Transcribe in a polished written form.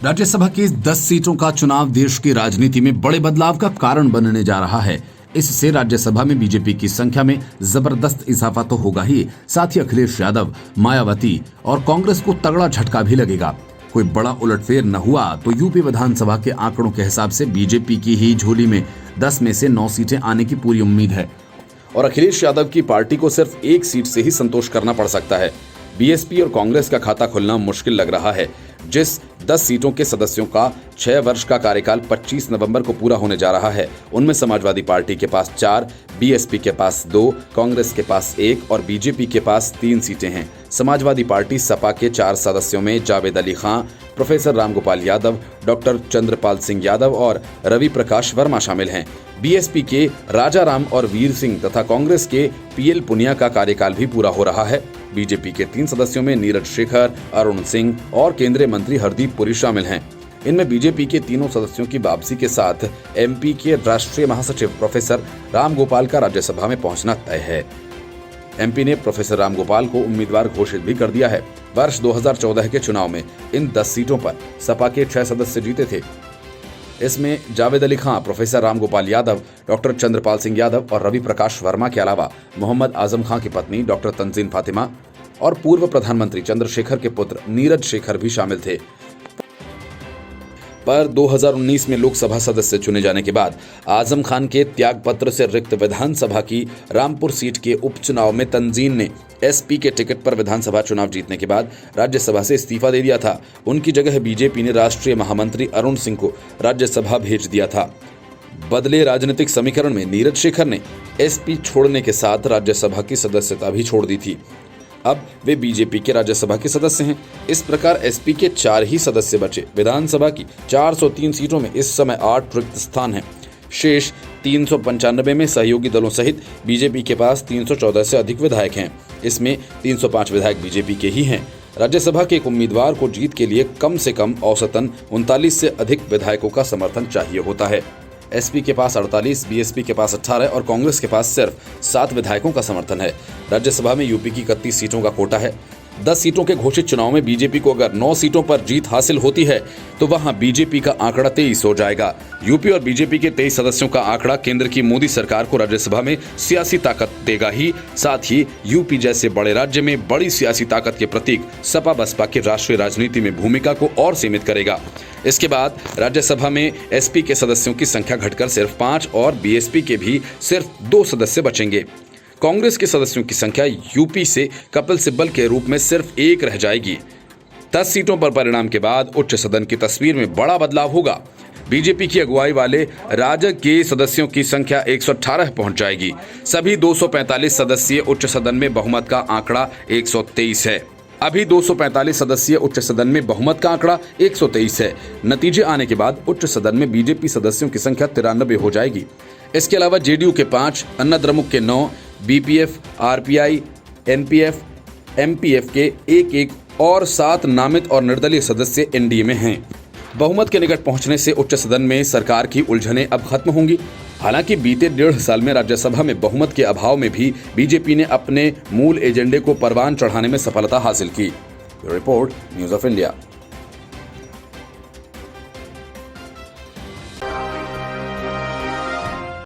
राज्यसभा की 10 सीटों का चुनाव देश की राजनीति में बड़े बदलाव का कारण बनने जा रहा है। इससे राज्यसभा में बीजेपी की संख्या में जबरदस्त इजाफा तो होगा ही, साथ ही अखिलेश यादव, मायावती और कांग्रेस को तगड़ा झटका भी लगेगा। कोई बड़ा उलटफेर न हुआ तो यूपी विधानसभा के आंकड़ों के हिसाब से बीजेपी की ही झोली में 10 में से 9 सीटें आने की पूरी उम्मीद है और अखिलेश यादव की पार्टी को सिर्फ एक सीट से ही संतोष करना पड़ सकता है। बीएसपी और कांग्रेस का खाता खुलना मुश्किल लग रहा है। जिस 10 सीटों के सदस्यों का 6 वर्ष का कार्यकाल 25 नवंबर को पूरा होने जा रहा है, उनमें समाजवादी पार्टी के पास 4, बीएसपी के पास 2, कांग्रेस के पास 1 और बीजेपी के पास 3 सीटें हैं। समाजवादी पार्टी सपा के 4 सदस्यों में जावेद अली खां, प्रोफेसर रामगोपाल यादव, डॉक्टर चंद्रपाल सिंह यादव और रवि प्रकाश वर्मा शामिल हैं। बीएसपी के राजा राम और वीर सिंह तथा कांग्रेस के पीएल पुनिया का कार्यकाल भी पूरा हो रहा है। बीजेपी के 3 सदस्यों में नीरज शेखर, अरुण सिंह और केंद्रीय मंत्री हरदीप पुरी शामिल हैं। इनमें बीजेपी के तीनों सदस्यों की वापसी के साथ एमपी के राष्ट्रीय महासचिव प्रोफेसर रामगोपाल का राज्यसभा में पहुंचना तय है। एमपी ने प्रोफेसर रामगोपाल को उम्मीदवार घोषित भी कर दिया है। वर्ष 2014 के चुनाव में इन 10 सीटों पर सपा के 6 सदस्य जीते थे। इसमें जावेद अली खां, प्रोफेसर रामगोपाल यादव, डॉक्टर चंद्रपाल सिंह यादव और रवि प्रकाश वर्मा के अलावा मोहम्मद आजम खां की पत्नी डॉक्टर तंजीन फातिमा और पूर्व प्रधानमंत्री चंद्रशेखर के पुत्र नीरज शेखर भी शामिल थे। पर 2019 में लोकसभा सदस्य चुने जाने के बाद आजम खान के त्यागपत्र से रिक्त विधानसभा की रामपुर सीट के उपचुनाव में तंजीन ने एसपी के टिकट पर विधानसभा चुनाव जीतने के बाद राज्यसभा से इस्तीफा दे दिया था। उनकी जगह बीजेपी ने राष्ट्रीय महामंत्री अरुण सिंह को राज्यसभा भेज दिया था। बदले राजनीतिक समीकरण में नीरज शेखर ने एसपी छोड़ने के साथ राज्यसभा की सदस्यता भी छोड़ दी थी। अब वे बीजेपी के राज्यसभा के सदस्य हैं। इस प्रकार एसपी के 4 ही सदस्य बचे। विधानसभा की 403 सीटों में इस समय 8 रिक्त स्थान हैं। शेष 395 में सहयोगी दलों सहित बीजेपी के पास 314 से अधिक विधायक हैं। इसमें 305 विधायक बीजेपी के ही हैं। राज्यसभा के एक उम्मीदवार को जीत के लिए कम से कम औसतन 39 से अधिक विधायकों का समर्थन चाहिए होता है। एसपी के पास 48, बीएसपी के पास 18 और कांग्रेस के पास सिर्फ 7 विधायकों का समर्थन है। राज्यसभा में यूपी की 31 सीटों का कोटा है। 10 सीटों के घोषित चुनाव में बीजेपी को अगर 9 सीटों पर जीत हासिल होती है तो वहां बीजेपी का आंकड़ा 23 हो जाएगा। यूपी और बीजेपी के 23 सदस्यों का आंकड़ा केंद्र की मोदी सरकार को राज्यसभा में सियासी ताकत देगा ही, साथ ही यूपी जैसे बड़े राज्य में बड़ी सियासी ताकत के प्रतीक सपा बसपा की राष्ट्रीय राजनीति में भूमिका को और सीमित करेगा। इसके बाद राज्यसभा में एसपी के सदस्यों की संख्या घटकर सिर्फ 5 और बीएसपी के भी सिर्फ 2 सदस्य बचेंगे। कांग्रेस के सदस्यों की संख्या यूपी से कपिल सिब्बल के रूप में सिर्फ 1 रह जाएगी। 10 सीटों पर परिणाम के बाद उच्च सदन की तस्वीर में बड़ा बदलाव होगा। बीजेपी की अगुवाई वाले राजग के सदस्यों की संख्या 118 पहुंच जाएगी। सभी 245 सदस्यीय उच्च सदन में बहुमत का आंकड़ा 123 है। अभी 245 सदस्यीय उच्च सदन में बहुमत का आंकड़ा 123 है। नतीजे आने के बाद उच्च सदन में बीजेपी सदस्यों की संख्या 93 हो जाएगी। इसके अलावा जेडीयू के 5, अन्ना द्रमुक के 9, बीपीएफ, आरपीआई, एनपीएफ, एमपीएफ के 1-1 और 7 नामित और निर्दलीय सदस्य एनडीए में हैं। बहुमत के निकट पहुंचने से उच्च सदन में सरकार की उलझनें अब खत्म होंगी। हालांकि बीते 1.5 साल में राज्यसभा में बहुमत के अभाव में भी बीजेपी ने अपने मूल एजेंडे को परवान चढ़ाने में सफलता हासिल की। Report, news of India.